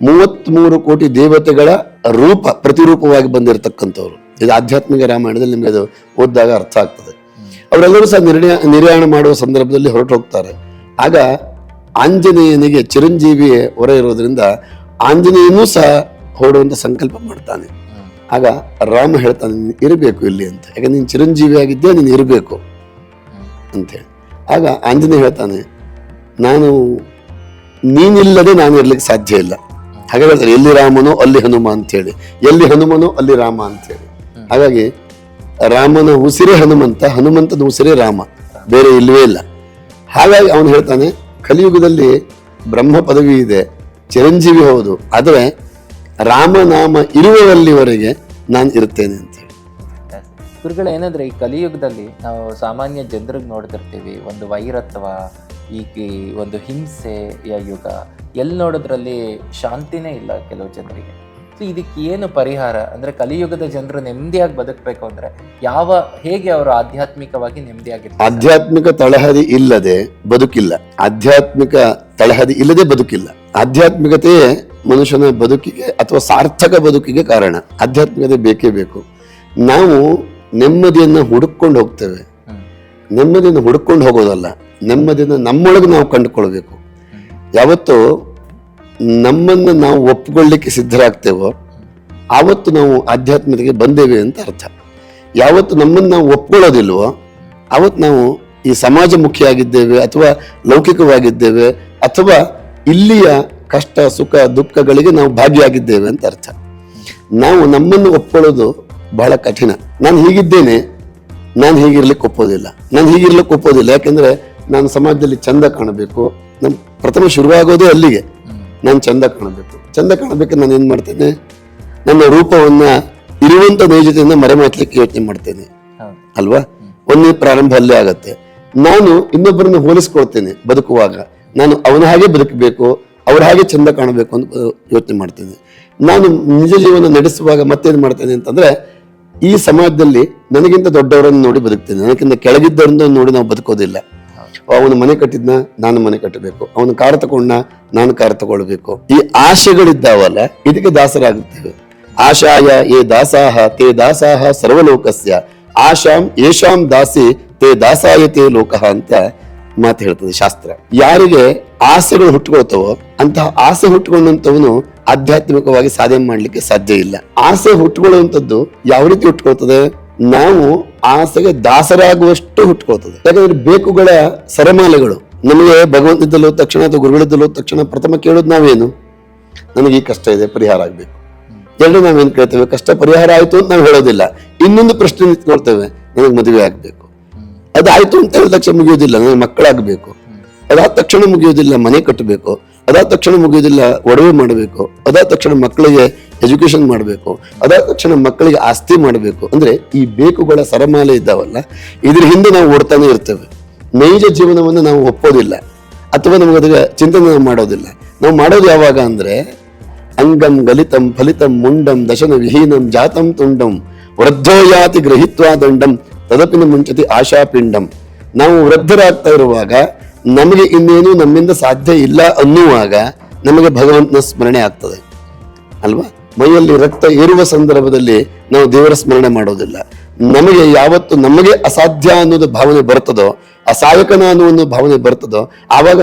33 ಕೋಟಿ ದೇವತೆಗಳ ರೂಪ ಪ್ರತಿರೂಪವಾಗಿ ಬಂದಿರತಕ್ಕಂಥವ್ರು. ಇದು ಆಧ್ಯಾತ್ಮಿಕ ರಾಮಾಯಣದಲ್ಲಿ ನಿಮಗೆ ಅದು ಓದಿದಾಗ ಅರ್ಥ ಆಗ್ತದೆ. ಅವರೆಲ್ಲರೂ ಸಹ ನಿರ್ಯಾಣ ಮಾಡುವ ಸಂದರ್ಭದಲ್ಲಿ ಹೊರಟು ಹೋಗ್ತಾರೆ. ಆಗ ಆಂಜನೇಯನಿಗೆ ಚಿರಂಜೀವಿ ಹೊರ ಇರೋದ್ರಿಂದ ಆಂಜನೇಯನೂ ಸಹ ಹೊರಡುವಂತ ಸಂಕಲ್ಪ ಮಾಡ್ತಾನೆ. ಆಗ ರಾಮ ಹೇಳ್ತಾನೆ, ನೀನು ಇರಬೇಕು ಇಲ್ಲಿ ಅಂತ, ಯಾಕಂದ್ರೆ ನೀನು ಚಿರಂಜೀವಿ ಆಗಿದ್ದೆ, ನೀನು ಇರಬೇಕು ಅಂತೇಳಿ. ಆಗ ಆಂಜನೇಯ ಹೇಳ್ತಾನೆ, ನೀನಿಲ್ಲದೆ ನಾನು ಇರ್ಲಿಕ್ಕೆ ಸಾಧ್ಯ ಇಲ್ಲ. ಹಾಗೆ ಹೇಳ್ತಾರೆ, ಎಲ್ಲಿ ರಾಮನೋ ಅಲ್ಲಿ ಹನುಮ ಅಂತೇಳಿ, ಎಲ್ಲಿ ಹನುಮನೋ ಅಲ್ಲಿ ರಾಮ ಅಂತೇಳಿ. ಹಾಗಾಗಿ ರಾಮನ ಉಸಿರೇ ಹನುಮಂತ, ಹನುಮಂತನ ಉಸಿರೇ ರಾಮ, ಬೇರೆ ಇಲ್ಲವೇ ಇಲ್ಲ. ಹಾಗಾಗಿ ಅವನು ಹೇಳ್ತಾನೆ, ಕಲಿಯುಗದಲ್ಲಿ ಬ್ರಹ್ಮ ಪದವಿ ಇದೆ, ಚಿರಂಜೀವಿ ಹೌದು, ಆದರೆ ರಾಮನಾಮ ಇರುವಲ್ಲಿವರೆಗೆ ನಾನು ಇರ್ತೇನೆ ಅಂತ ಹೇಳಿ. ಗುರುಗಳು, ಏನಂದ್ರೆ ಈ ಕಲಿಯುಗದಲ್ಲಿ ನಾವು ಸಾಮಾನ್ಯ ಜನರಿಗೆ ನೋಡ್ತಿರ್ತೀವಿ, ಒಂದು ವೈರತ್ವ, ಈ ಒಂದು ಹಿಂಸೆಯ ಯುಗ, ಎಲ್ಲಿ ನೋಡೋದ್ರಲ್ಲಿ ಶಾಂತಿನೇ ಇಲ್ಲ ಕೆಲವು ಜನರಿಗೆ. ಸೊ ಇದಕ್ಕೆ ಏನು ಪರಿಹಾರ? ಅಂದ್ರೆ ಕಲಿಯುಗದ ಜನರು ನೆಮ್ಮದಿಯಾಗಿ ಬದುಕಬೇಕು ಅಂದ್ರೆ ಹೇಗೆ ಅವರು ಆಧ್ಯಾತ್ಮಿಕವಾಗಿ ನೆಮ್ಮದಿಯಾಗಿರ್ತಾರೆ? ಆಧ್ಯಾತ್ಮಿಕ ತಳಹದಿ ಇಲ್ಲದೆ ಬದುಕಿಲ್ಲ. ಆಧ್ಯಾತ್ಮಿಕ ತಳಹದಿ ಇಲ್ಲದೆ ಬದುಕಿಲ್ಲ. ಆಧ್ಯಾತ್ಮಿಕತೆಯೇ ಮನುಷ್ಯನ ಬದುಕಿಗೆ ಅಥವಾ ಸಾರ್ಥಕ ಬದುಕಿಗೆ ಕಾರಣ. ಆಧ್ಯಾತ್ಮಿಕತೆ ಬೇಕೇ ಬೇಕು. ನಾವು ನೆಮ್ಮದಿಯನ್ನ ಹುಡುಕೊಂಡು ಹೋಗ್ತೇವೆ. ನೆಮ್ಮದಿಯನ್ನು ಹುಡುಕೊಂಡು ಹೋಗೋದಲ್ಲ, ನೆಮ್ಮದಿಯನ್ನು ನಮ್ಮೊಳಗೆ ನಾವು ಕಂಡುಕೊಳ್ಬೇಕು. ಯಾವತ್ತು ನಮ್ಮನ್ನು ನಾವು ಒಪ್ಪಿಕೊಳ್ಳಿಕ್ಕೆ ಸಿದ್ಧರಾಗ್ತೇವೋ ಆವತ್ತು ನಾವು ಆಧ್ಯಾತ್ಮಿಕತೆಗೆ ಬಂದೇವೆ ಅಂತ ಅರ್ಥ. ಯಾವತ್ತು ನಮ್ಮನ್ನು ನಾವು ಒಪ್ಕೊಳ್ಳೋದಿಲ್ವೋ ಆವತ್ತು ನಾವು ಈ ಸಮಾಜಮುಖಿಯಾಗಿದ್ದೇವೆ ಅಥವಾ ಲೌಕಿಕವಾಗಿದ್ದೇವೆ ಅಥವಾ ಇಲ್ಲಿಯ ಕಷ್ಟ ಸುಖ ದುಃಖಗಳಿಗೆ ನಾವು ಭಾಗಿಯಾಗಿದ್ದೇವೆ ಅಂತ ಅರ್ಥ. ನಾವು ನಮ್ಮನ್ನು ಒಪ್ಕೊಳ್ಳೋದು ಬಹಳ ಕಠಿಣ. ನಾನು ಹೀಗಿದ್ದೇನೆ, ನಾನು ಹೀಗಿರ್ಲಿಕ್ಕೆ ಒಪ್ಪೋದಿಲ್ಲ. ಯಾಕೆಂದ್ರೆ ನಾನು ಸಮಾಜದಲ್ಲಿ ಚಂದ ಕಾಣಬೇಕು. ನಾನು ಪ್ರಥಮ ಶುರುವಾಗೋದೇ ಅಲ್ಲಿಗೆ. ನಾನು ಚಂದ ಕಾಣಬೇಕು. ನಾನು ಏನ್ ಮಾಡ್ತೇನೆ, ನನ್ನ ರೂಪವನ್ನ ಇರುವಂತ ನೈಜತೆಯಿಂದ ಮರೆಮಾಚಲಿಕ್ಕೆ ಯೋಚನೆ ಮಾಡ್ತೇನೆ ಅಲ್ವಾ. ಒಂದೇ ಪ್ರಾರಂಭ ಅಲ್ಲೇ ಆಗತ್ತೆ. ನಾನು ಇನ್ನೊಬ್ಬರನ್ನು ಹೋಲಿಸ್ಕೊಳ್ತೇನೆ. ಬದುಕುವಾಗ ನಾನು ಅವನ ಹಾಗೆ ಬದುಕಬೇಕು, ಅವ್ರ ಹಾಗೆ ಚಂದ ಕಾಣಬೇಕು ಅಂತ ಯೋಚನೆ ಮಾಡ್ತೇನೆ. ನಾನು ನಿಜ ಜೀವನ ನಡೆಸುವಾಗ ಮತ್ತೇನ್ ಮಾಡ್ತೇನೆ ಅಂತಂದ್ರೆ, ಈ ಸಮಾಜದಲ್ಲಿ ನನಗಿಂತ ದೊಡ್ಡವರನ್ನು ನೋಡಿ ಬದುಕ್ತೇನೆ, ನನಗಿಂತ ಕೆಳಗಿದ್ದವರನ್ನು ನೋಡಿ ನಾವು ಬದುಕೋದಿಲ್ಲ. ಅವನು ಮನೆ ಕಟ್ಟಿದ್ನ, ನಾನು ಮನೆ ಕಟ್ಟಬೇಕು. ಅವನು ಕಾರ್ ತಗೊಂಡ, ನಾನು ಕಾರ್ ತಗೊಳ್ಬೇಕು. ಈ ಆಶೆಗಳಿದ್ದಾವಲ್ಲ, ಇದಕ್ಕೆ ದಾಸರಾಗುತ್ತೇವೆ. ಆಶಾಯ ಏ ದಾಸಾಹ ತೇ ದಾಸಾಹ ಸರ್ವಲೋಕಸ್ಯ ಆಶಾಂ ಯೇಷಾಂ ದಾಸಿ ತೇ ದಾಸಾಯತೆ ಲೋಕಃ ಅಂತ ಮಾತು ಹೇಳ್ತದೆ ಶಾಸ್ತ್ರ. ಯಾರಿಗೆ ಆಸೆಗಳು ಹುಟ್ಟುಕೊಳ್ತವೋ ಅಂತಹ ಆಸೆ ಹುಟ್ಟುಕೊಂಡಂತವನು ಆಧ್ಯಾತ್ಮಿಕವಾಗಿ ಸಾಧನೆ ಮಾಡ್ಲಿಕ್ಕೆ ಸಾಧ್ಯ ಇಲ್ಲ. ಆಸೆ ಹುಟ್ಟುಕೊಳ್ಳುವಂಥದ್ದು ಯಾವ ರೀತಿ ಹುಟ್ಟುಕೊಳ್ತದೆ? ನಾವು ಆಸೆಗೆ ದಾಸರಾಗುವಷ್ಟು ಹುಟ್ಟುಕೊಳ್ತದೆ. ಯಾಕಂದ್ರೆ ಬೇಕುಗಳ ಸರಮಾಲೆಗಳು ನಮಗೆ ಭಗವಂತದಲ್ಲೋ ತಕ್ಷಣ ಅಥವಾ ಗುರುಗಳದ್ದಲ್ಲೋ ತಕ್ಷಣ ಪ್ರಥಮ ಕೇಳೋದು ನಾವೇನು? ನನಗೆ ಈ ಕಷ್ಟ ಇದೆ, ಪರಿಹಾರ ಆಗ್ಬೇಕು. ಎರಡು ನಾವೇನ್ ಕೇಳ್ತೇವೆ? ಕಷ್ಟ ಪರಿಹಾರ ಆಯ್ತು ಅಂತ ನಾವು ಹೇಳೋದಿಲ್ಲ. ಇನ್ನೊಂದು ಪ್ರಶ್ನೆ ನಿಂತ್ಕೊಳ್ತೇವೆ, ನನಗೆ ಮದುವೆ ಆಗ್ಬೇಕು. ಅದಾಯ್ತು ಅಂತ ಹೇಳಿದ ತಕ್ಷಣ ಮುಗಿಯೋದಿಲ್ಲ, ನನಗೆ ಮಕ್ಕಳಾಗಬೇಕು. ಅದಾದ ತಕ್ಷಣ ಮುಗಿಯೋದಿಲ್ಲ, ಮನೆ ಕಟ್ಟಬೇಕು. ಅದಾದ ತಕ್ಷಣ ಮುಗಿಯೋದಿಲ್ಲ, ಒಡವೆ ಮಾಡಬೇಕು. ಅದಾದ ತಕ್ಷಣ ಮಕ್ಕಳಿಗೆ ಎಜುಕೇಶನ್ ಮಾಡಬೇಕು. ಅದಾದ ತಕ್ಷಣ ಮಕ್ಕಳಿಗೆ ಆಸ್ತಿ ಮಾಡಬೇಕು. ಅಂದ್ರೆ ಈ ಬೇಕುಗಳ ಸರಮಾಲೆ ಇದ್ದಾವಲ್ಲ, ಇದ್ರ ಹಿಂದೆ ನಾವು ಓಡ್ತಾನೆ ಇರ್ತೇವೆ. ನೈಜ ಜೀವನವನ್ನು ನಾವು ಒಪ್ಪೋದಿಲ್ಲ ಅಥವಾ ನಮಗೆ ಅದಕ್ಕೆ ಚಿಂತನೆ ಮಾಡೋದಿಲ್ಲ. ನಾವು ಮಾಡೋದು ಯಾವಾಗ ಅಂದ್ರೆ, ಅಂಗಂ ಗಲಿತಂ ಫಲಿತಂ ಮುಂಡಂ ದಶನ ವಿಹೀನಂ ಜಾತಂ ತುಂಡಂ ವೃದ್ಧೋಯಾತಿ ಗೃಹೀತ್ವಾ ದಂಡಂ ತದಪಿನ ಮುಂಚತಿ ಆಶಾಪಿಂಡಂ. ನಾವು ವೃದ್ಧರಾಗ್ತಾ ಇರುವಾಗ, ನಮಗೆ ಇನ್ನೇನು ನಮ್ಮಿಂದ ಸಾಧ್ಯ ಇಲ್ಲ ಅನ್ನುವಾಗ ನಮಗೆ ಭಗವಂತನ ಸ್ಮರಣೆ ಆಗ್ತದೆ ಅಲ್ವಾ. ಮೈಯಲ್ಲಿ ರಕ್ತ ಏರುವ ಸಂದರ್ಭದಲ್ಲಿ ನಾವು ದೇವರ ಸ್ಮರಣೆ ಮಾಡೋದಿಲ್ಲ. ನಮಗೆ ಯಾವತ್ತು ನಮಗೆ ಅಸಾಧ್ಯ ಅನ್ನೋದು ಭಾವನೆ ಬರ್ತದೋ, ಅಸಹಾಯಕನ ಅನ್ನೋ ಒಂದು ಭಾವನೆ ಬರ್ತದೋ, ಆವಾಗ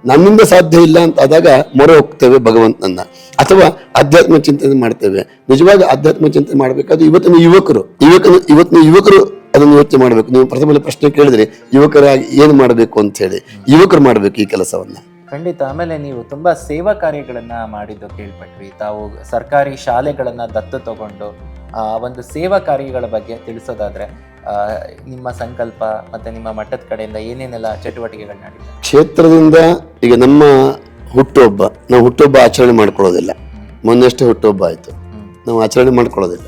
ನನ್ನಿಂದ ಸಾಧ್ಯ ಇಲ್ಲ ಅಂತ ಆದಾಗ ಮೊರೆ ಹೋಗ್ತೇವೆ ಭಗವಂತನನ್ನ, ಅಥವಾ ಆಧ್ಯಾತ್ಮ ಚಿಂತನೆ ಮಾಡ್ತೇವೆ. ನಿಜವಾಗಿ ಆಧ್ಯಾತ್ಮ ಚಿಂತನೆ ಮಾಡ್ಬೇಕಾದ್ರೆ ಇವತ್ತಿನ ಯುವಕರು ಅದನ್ನು ಯೋಚನೆ ಮಾಡ್ಬೇಕು. ನೀವು ಪ್ರಥಮ ಪ್ರಶ್ನೆ ಕೇಳಿದ್ರೆ ಯುವಕರಾಗಿ ಏನ್ ಮಾಡ್ಬೇಕು ಅಂತ ಹೇಳಿ, ಯುವಕರು ಮಾಡ್ಬೇಕು ಈ ಕೆಲಸವನ್ನ. ಖಂಡಿತ. ಆಮೇಲೆ ನೀವು ತುಂಬಾ ಸೇವಾ ಕಾರ್ಯಗಳನ್ನ ಮಾಡಿದ್ದು ಕೇಳ್ಪಟ್ವಿ. ತಾವು ಸರ್ಕಾರಿ ಶಾಲೆಗಳನ್ನ ದತ್ತು ತಗೊಂಡು ಒಂದು ಸೇವಾ ಕಾರ್ಯಗಳ ಬಗ್ಗೆ ತಿಳಿಸೋದಾದ್ರೆ, ನಿಮ್ಮ ಸಂಕಲ್ಪ ಮತ್ತೆ ನಿಮ್ಮ ಮಠದ ಕಡೆಯಿಂದ ಏನೇನೆಲ್ಲ ಚಟುವಟಿಕೆಗಳು ನಡೆಯುತ್ತೆ? ಕ್ಷೇತ್ರದಿಂದ ಈಗ ನಮ್ಮ ನಾವು ಹುಟ್ಟುಹಬ್ಬ ಆಚರಣೆ ಮಾಡ್ಕೊಳ್ಳೋದಿಲ್ಲ. ಮೊನ್ನೆಷ್ಟೇ ಹುಟ್ಟುಹಬ್ಬ ಆಯ್ತು, ನಾವು ಆಚರಣೆ ಮಾಡ್ಕೊಳ್ಳೋದಿಲ್ಲ.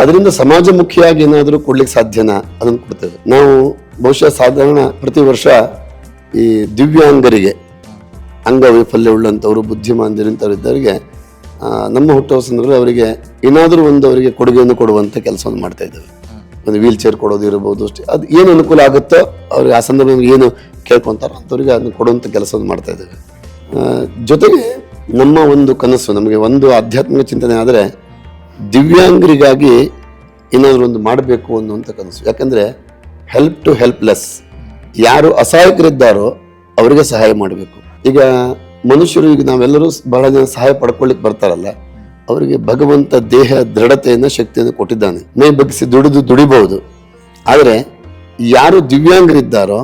ಅದರಿಂದ ಸಮಾಜಮುಖಿಯಾಗಿ ಏನಾದರೂ ಕೊಡ್ಲಿಕ್ಕೆ ಸಾಧ್ಯನಾ? ಅದನ್ನು ಕೊಡ್ತೇವೆ ನಾವು. ಬಹುಶಃ ಸಾಧಾರಣ ಪ್ರತಿ ವರ್ಷ ಈ ದಿವ್ಯಾಂಗರಿಗೆ, ಅಂಗವೈಫಲ್ಯ ಉಳ್ಳಂಥವ್ರು, ಬುದ್ಧಿಮಾಂದ್ಯರಿಂತವರಿದ್ದವರಿಗೆ ನಮ್ಮ ಹುಟ್ಟುಹಬ್ಬ ಸಂದರ್ಭದಲ್ಲಿ ಅವರಿಗೆ ಏನಾದರೂ ಒಂದು ಅವರಿಗೆ ಕೊಡುಗೆಯನ್ನು ಕೊಡುವಂಥ ಕೆಲಸವನ್ನು ಮಾಡ್ತಾ ಇದ್ದೇವೆ. ಒಂದು ವೀಲ್ ಚೇರ್ ಕೊಡೋದು ಇರ್ಬೋದು ಅಷ್ಟೇ. ಅದು ಏನು ಅನುಕೂಲ ಆಗುತ್ತೋ ಅವ್ರಿಗೆ ಆ ಸಂದರ್ಭದಲ್ಲಿ ಏನು ಕೇಳ್ಕೊತಾರೋ ಅಂಥವ್ರಿಗೆ ಅದನ್ನು ಕೊಡುವಂಥ ಕೆಲಸವನ್ನು ಮಾಡ್ತಾ ಇದ್ದೇವೆ. ಜೊತೆಗೆ ನಮ್ಮ ಒಂದು ಕನಸು, ನಮಗೆ ಒಂದು ಆಧ್ಯಾತ್ಮಿಕ ಚಿಂತನೆ ಆದರೆ ದಿವ್ಯಾಂಗರಿಗಾಗಿ ಏನಾದರೂ ಒಂದು ಮಾಡಬೇಕು ಅನ್ನುವಂಥ ಕನಸು. ಯಾಕಂದರೆ ಹೆಲ್ಪ್ ಟು ಹೆಲ್ಪ್ಲೆಸ್, ಯಾರು ಅಸಹಾಯಕರಿದ್ದಾರೋ ಅವರಿಗೆ ಸಹಾಯ ಮಾಡಬೇಕು. ಈಗ ಮನುಷ್ಯರು, ಈಗ ನಾವೆಲ್ಲರೂ ಬಹಳ ಜನ ಸಹಾಯ ಪಡ್ಕೊಳ್ಳಿಕ್ಕೆ ಬರ್ತಾರಲ್ಲ, ಅವರಿಗೆ ಭಗವಂತ ದೇಹ ದೃಢತೆಯನ್ನು, ಶಕ್ತಿಯನ್ನು ಕೊಟ್ಟಿದ್ದಾನೆ. ಮೈ ಬಗ್ಗಿಸಿ ದುಡಿಬಹುದು. ಆದರೆ ಯಾರು ದಿವ್ಯಾಂಗರಿದ್ದಾರೋ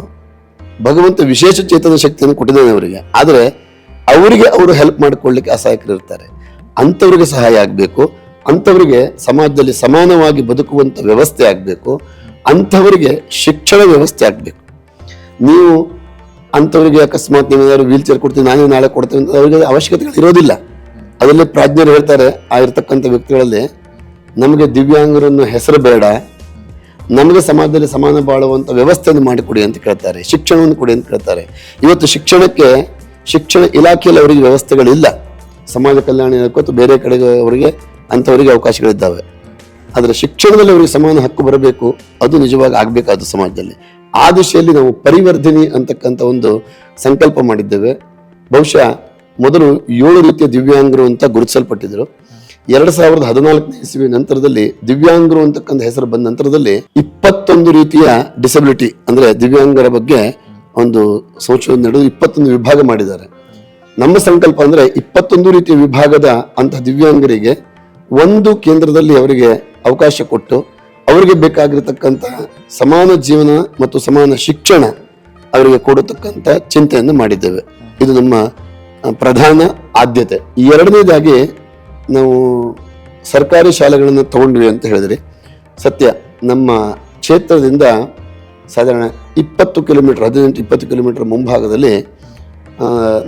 ಭಗವಂತ ವಿಶೇಷ ಚೇತನ ಶಕ್ತಿಯನ್ನು ಕೊಟ್ಟಿದ್ದಾನೆ ಅವರಿಗೆ. ಆದರೆ ಅವರಿಗೆ ಅವರು ಹೆಲ್ಪ್ ಮಾಡಿಕೊಳ್ಳಿಕ್ಕೆ ಅಸಹಾಯಕರಿರ್ತಾರೆ. ಅಂಥವ್ರಿಗೆ ಸಹಾಯ ಆಗಬೇಕು. ಅಂಥವರಿಗೆ ಸಮಾಜದಲ್ಲಿ ಸಮಾನವಾಗಿ ಬದುಕುವಂಥ ವ್ಯವಸ್ಥೆ ಆಗಬೇಕು. ಅಂಥವರಿಗೆ ಶಿಕ್ಷಣ ವ್ಯವಸ್ಥೆ ಆಗಬೇಕು. ನೀವು ಅಂಥವರಿಗೆ ಅಕಸ್ಮಾತ್ ನೀವು ಏನಾದ್ರು ವೀಲ್ ಚೇರ್ ಕೊಡ್ತೀವಿ, ನಾನೇ ನಾಳೆ ಕೊಡ್ತೇವೆ ಅಂತ ಅವರಿಗೆ ಅವಶ್ಯಕತೆಗಳು ಇರೋದಿಲ್ಲ. ಅದರಲ್ಲಿ ಪ್ರಾಜ್ಞರು ಹೇಳ್ತಾರೆ, ಆ ಇರ್ತಕ್ಕಂಥ ವ್ಯಕ್ತಿಗಳಲ್ಲಿ, ನಮಗೆ ದಿವ್ಯಾಂಗರನ್ನು ಹೆಸರು ಬೇಡ, ನಮಗೆ ಸಮಾಜದಲ್ಲಿ ಸಮಾನ ಬಾಳುವಂಥ ವ್ಯವಸ್ಥೆಯನ್ನು ಮಾಡಿಕೊಡಿ ಅಂತ ಕೇಳ್ತಾರೆ. ಶಿಕ್ಷಣವನ್ನು ಕೊಡಿ ಅಂತ ಕೇಳ್ತಾರೆ. ಇವತ್ತು ಶಿಕ್ಷಣ ಇಲಾಖೆಯಲ್ಲಿ ಅವರಿಗೆ ವ್ಯವಸ್ಥೆಗಳಿಲ್ಲ. ಸಮಾಜ ಕಲ್ಯಾಣ ಇಲಾಖೆ ಬೇರೆ ಕಡೆಗೆ ಅವರಿಗೆ ಅಂಥವರಿಗೆ ಅವಕಾಶಗಳಿದ್ದಾವೆ. ಆದರೆ ಶಿಕ್ಷಣದಲ್ಲಿ ಅವರಿಗೆ ಸಮಾನ ಹಕ್ಕು ಬರಬೇಕು. ಅದು ನಿಜವಾಗಿ ಆಗಬೇಕಾದ ಸಮಾಜದಲ್ಲಿ. ಆ ದಿಶೆಯಲ್ಲಿ ನಾವು ಪರಿವರ್ಧಿನಿ ಅಂತಕ್ಕಂಥ ಒಂದು ಸಂಕಲ್ಪ ಮಾಡಿದ್ದೇವೆ. ಬಹುಶಃ ಮೊದಲು 7 ರೀತಿಯ ದಿವ್ಯಾಂಗರು ಅಂತ ಗುರುತಿಸಲ್ಪಟ್ಟಿದ್ರು. 2014ನೇ ಇಸ್ವಿ ನಂತರದಲ್ಲಿ ದಿವ್ಯಾಂಗರು ಅಂತಕ್ಕಂಥ ಹೆಸರು ಬಂದ ನಂತರದಲ್ಲಿ 21 ರೀತಿಯ ಡಿಸಬಿಲಿಟಿ ಅಂದ್ರೆ ದಿವ್ಯಾಂಗರ ಬಗ್ಗೆ ಒಂದು ಸಂಶೋಧನೆ ನಡೆದು 21 ವಿಭಾಗ ಮಾಡಿದ್ದಾರೆ. ನಮ್ಮ ಸಂಕಲ್ಪ ಅಂದ್ರೆ 21 ರೀತಿಯ ವಿಭಾಗದ ಅಂತಹ ದಿವ್ಯಾಂಗರಿಗೆ ಒಂದು ಕೇಂದ್ರದಲ್ಲಿ ಅವರಿಗೆ ಅವಕಾಶ ಕೊಟ್ಟು ಅವರಿಗೆ ಬೇಕಾಗಿರತಕ್ಕಂಥ ಸಮಾನ ಜೀವನ ಮತ್ತು ಸಮಾನ ಶಿಕ್ಷಣ ಅವರಿಗೆ ಕೊಡತಕ್ಕಂಥ ಚಿಂತೆಯನ್ನು ಮಾಡಿದ್ದೇವೆ. ಇದು ನಮ್ಮ ಪ್ರಧಾನ ಆದ್ಯತೆ. ಎರಡನೇದಾಗಿ ನಾವು ಸರ್ಕಾರಿ ಶಾಲೆಗಳನ್ನು ತಗೊಂಡ್ವಿ ಅಂತ ಹೇಳಿದ್ರಿ. ಸತ್ಯ, ನಮ್ಮ ಕ್ಷೇತ್ರದಿಂದ ಸಾಧಾರಣ 20 ಕಿಲೋಮೀಟರ್ 18-20 ಕಿಲೋಮೀಟರ್ ಮುಂಭಾಗದಲ್ಲಿ